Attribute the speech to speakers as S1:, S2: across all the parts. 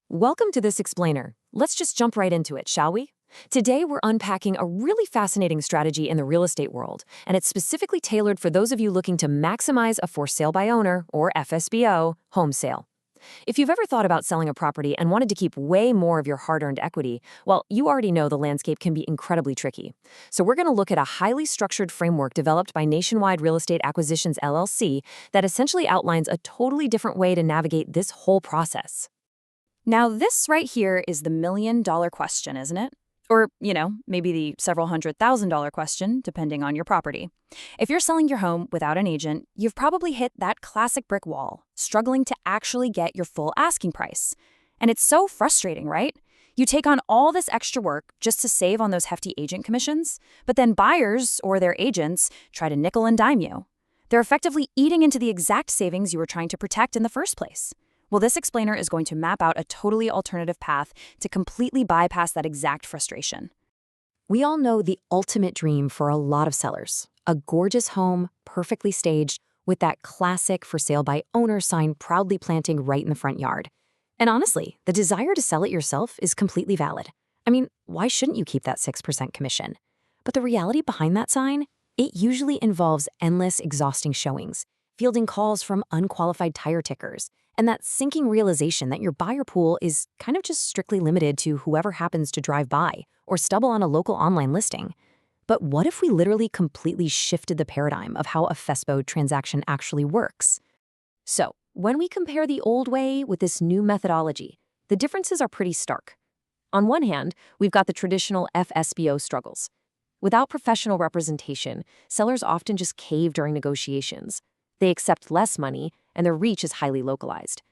S1: Welcome to this explainer. Let's just jump right into it, shall we? Today, we're unpacking a really fascinating strategy in the real estate world, and it's specifically tailored for those of you looking to maximize a for sale by owner, or FSBO, home sale. If you've ever thought about selling a property and wanted to keep way more of your hard-earned equity, well, you already know the landscape can be incredibly tricky. So we're going to look at a highly structured framework developed by Nationwide Real Estate Acquisitions LLC that essentially outlines a totally different way to navigate this whole process.
S2: Now, this right here is the million-dollar question, isn't it? Or, maybe the several $100,000 question, depending on your property. If you're selling your home without an agent, you've probably hit that classic brick wall, struggling to actually get your full asking price. And it's so frustrating, right? You take on all this extra work just to save on those hefty agent commissions, but then buyers or their agents try to nickel and dime you. They're effectively eating into the exact savings you were trying to protect in the first place. Well, this explainer is going to map out a totally alternative path to completely bypass that exact frustration.
S1: We all know the ultimate dream for a lot of sellers. A gorgeous home, perfectly staged, with that classic for sale by owner sign proudly planting right in the front yard. And honestly, the desire to sell it yourself is completely valid. I mean, why shouldn't you keep that 6% commission? But the reality behind that sign? It usually involves endless, exhausting showings, fielding calls from unqualified tire tickers, and that sinking realization that your buyer pool is kind of just strictly limited to whoever happens to drive by or stumble on a local online listing. But what if we literally completely shifted the paradigm of how a FSBO transaction actually works? So, when we compare the old way with this new methodology, the differences are pretty stark. On one hand, we've got the traditional FSBO struggles. Without professional representation, sellers often just cave during negotiations. They accept less money, and their reach is highly localized.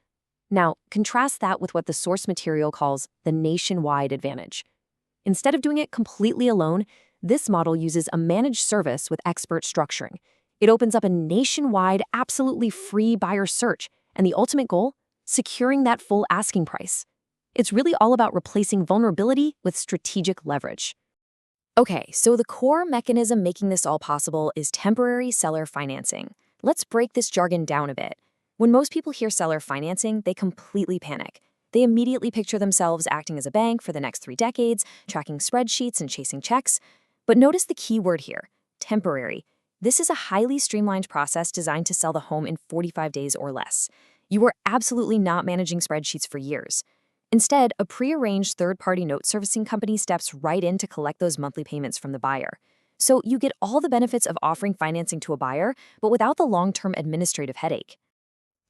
S1: Now, contrast that with what the source material calls the nationwide advantage. Instead of doing it completely alone, this model uses a managed service with expert structuring. It opens up a nationwide, absolutely free buyer search, and the ultimate goal? Securing that full asking price. It's really all about replacing vulnerability with strategic leverage. Okay, so the core mechanism making this all possible is temporary seller financing. Let's break this jargon down a bit. When most people hear seller financing, they completely panic. They immediately picture themselves acting as a bank for the next 3 decades, tracking spreadsheets and chasing checks. But notice the key word here, temporary. This is a highly streamlined process designed to sell the home in 45 days or less. You are absolutely not managing spreadsheets for years. Instead, a pre-arranged third-party note servicing company steps right in to collect those monthly payments from the buyer. So you get all the benefits of offering financing to a buyer, but without the long-term administrative headache.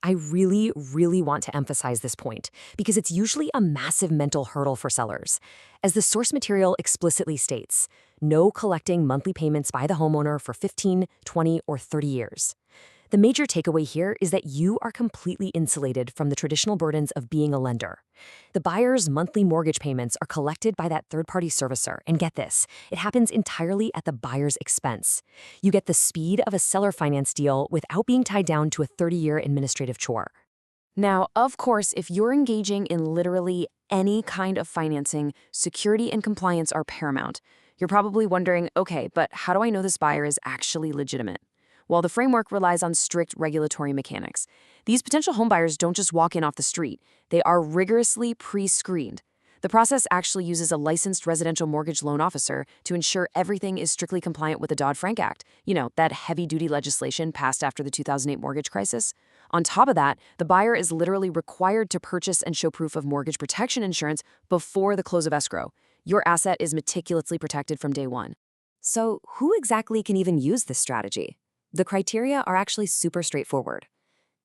S1: I really, really want to emphasize this point because it's usually a massive mental hurdle for sellers. As the source material explicitly states, no collecting monthly payments by the homeowner for 15, 20, or 30 years. The major takeaway here is that you are completely insulated from the traditional burdens of being a lender. The buyer's monthly mortgage payments are collected by that third-party servicer, and get this, it happens entirely at the buyer's expense. You get the speed of a seller finance deal without being tied down to a 30-year administrative chore. Now, of course, if you're engaging in literally any kind of financing, security and compliance are paramount. You're probably wondering, okay, but how do I know this buyer is actually legitimate? Well, the framework relies on strict regulatory mechanics. These potential homebuyers don't just walk in off the street. They are rigorously pre-screened. The process actually uses a licensed residential mortgage loan officer to ensure everything is strictly compliant with the Dodd-Frank Act, that heavy-duty legislation passed after the 2008 mortgage crisis. On top of that, the buyer is literally required to purchase and show proof of mortgage protection insurance before the close of escrow. Your asset is meticulously protected from day one. So who exactly can even use this strategy? The criteria are actually super straightforward.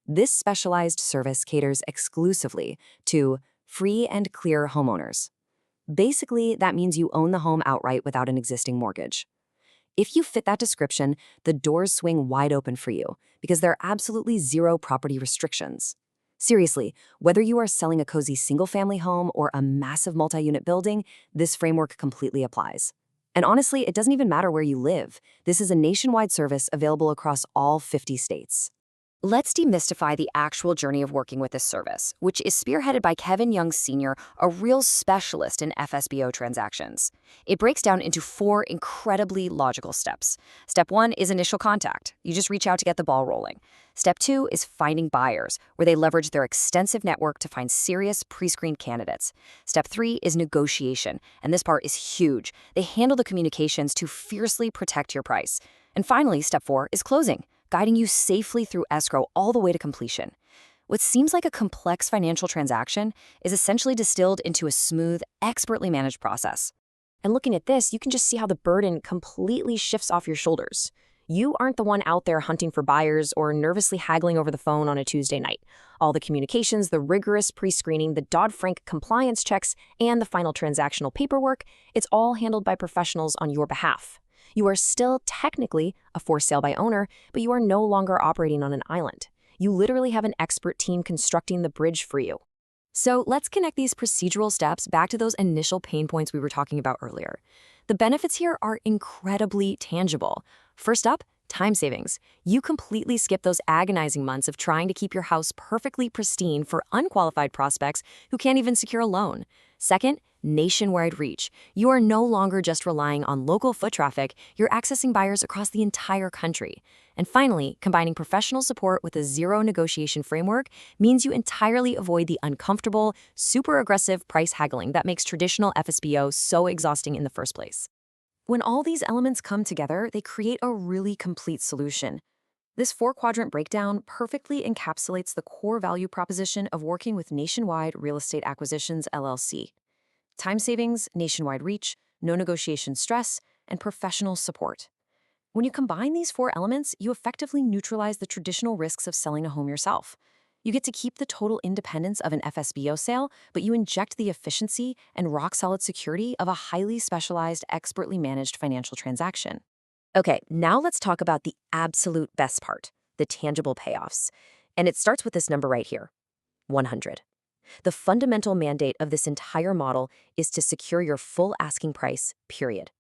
S1: This specialized service caters exclusively to free and clear homeowners. Basically, that means you own the home outright without an existing mortgage. If you fit that description, the doors swing wide open for you because there are absolutely zero property restrictions. Seriously, whether you are selling a cozy single-family home or a massive multi-unit building, this framework completely applies. And honestly, it doesn't even matter where you live. This is a nationwide service available across all 50 states. Let's demystify the actual journey of working with this service, which is spearheaded by Kevin Young Sr., a real specialist in FSBO transactions. It breaks down into 4 incredibly logical steps. Step 1 is initial contact. You just reach out to get the ball rolling. Step 2 is finding buyers, where they leverage their extensive network to find serious pre-screened candidates. Step 3 is negotiation, and this part is huge. They handle the communications to fiercely protect your price. And finally, step 4 is closing, guiding you safely through escrow all the way to completion. What seems like a complex financial transaction is essentially distilled into a smooth, expertly managed process. And looking at this, you can just see how the burden completely shifts off your shoulders. You aren't the one out there hunting for buyers or nervously haggling over the phone on a Tuesday night. All the communications, the rigorous pre-screening, the Dodd-Frank compliance checks, and the final transactional paperwork, it's all handled by professionals on your behalf. You are still technically a for sale by owner, but you are no longer operating on an island. You literally have an expert team constructing the bridge for you. So let's connect these procedural steps back to those initial pain points we were talking about earlier. The benefits here are incredibly tangible. First up, time savings. You completely skip those agonizing months of trying to keep your house perfectly pristine for unqualified prospects who can't even secure a loan. Second, nationwide reach. You are no longer just relying on local foot traffic, you're accessing buyers across the entire country. And finally, combining professional support with a zero negotiation framework means you entirely avoid the uncomfortable, super aggressive price haggling that makes traditional FSBO so exhausting in the first place. When all these elements come together, they create a really complete solution. This 4-quadrant breakdown perfectly encapsulates the core value proposition of working with Nationwide Real Estate Acquisitions, LLC. Time savings, nationwide reach, no negotiation stress, and professional support. When you combine these 4 elements, you effectively neutralize the traditional risks of selling a home yourself. You get to keep the total independence of an FSBO sale, but you inject the efficiency and rock-solid security of a highly specialized, expertly managed financial transaction. Okay, now let's talk about the absolute best part, the tangible payoffs. And it starts with this number right here, 100. The fundamental mandate of this entire model is to secure your full asking price, period.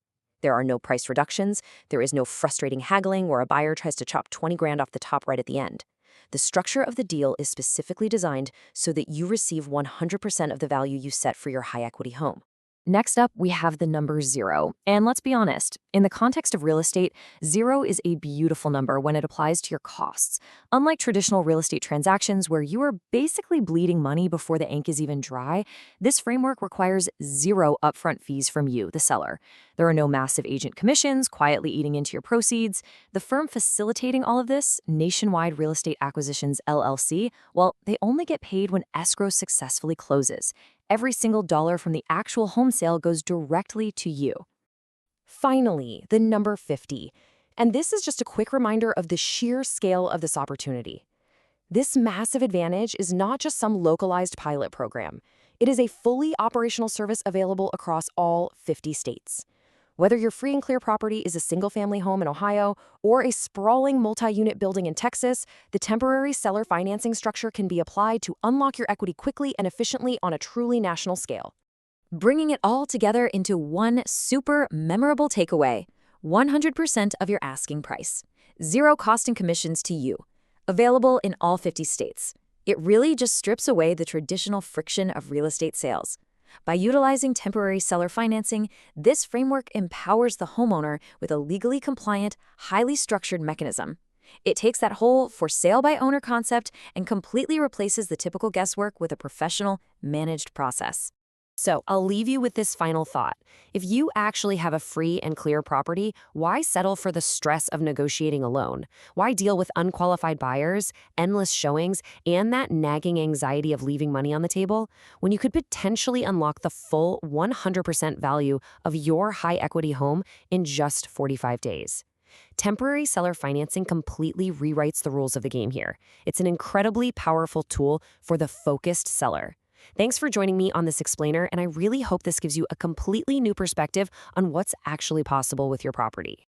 S1: There are no price reductions, there is no frustrating haggling where a buyer tries to chop 20 grand off the top right at the end. The structure of the deal is specifically designed so that you receive 100% of the value you set for your high-equity home. Next up, we have the number 0. And let's be honest, in the context of real estate, 0 is a beautiful number when it applies to your costs. Unlike traditional real estate transactions where you are basically bleeding money before the ink is even dry, this framework requires 0 upfront fees from you, the seller. There are no massive agent commissions quietly eating into your proceeds. The firm facilitating all of this, Nationwide Real Estate Acquisitions, LLC, well, they only get paid when escrow successfully closes. Every single dollar from the actual home sale goes directly to you. Finally, the number 50. And this is just a quick reminder of the sheer scale of this opportunity. This massive advantage is not just some localized pilot program. It is a fully operational service available across all 50 states. Whether your free and clear property is a single-family home in Ohio or a sprawling multi-unit building in Texas, the temporary seller financing structure can be applied to unlock your equity quickly and efficiently on a truly national scale. Bringing it all together into one super memorable takeaway, 100% of your asking price. 0 cost and commissions to you. Available in all 50 states. It really just strips away the traditional friction of real estate sales. By utilizing temporary seller financing, this framework empowers the homeowner with a legally compliant, highly structured mechanism. It takes that whole for sale by owner concept and completely replaces the typical guesswork with a professional, managed process. So I'll leave you with this final thought. If you actually have a free and clear property, why settle for the stress of negotiating a loan? Why deal with unqualified buyers, endless showings, and that nagging anxiety of leaving money on the table when you could potentially unlock the full 100% value of your high-equity home in just 45 days? Temporary seller financing completely rewrites the rules of the game here. It's an incredibly powerful tool for the focused seller. Thanks for joining me on this explainer, and I really hope this gives you a completely new perspective on what's actually possible with your property.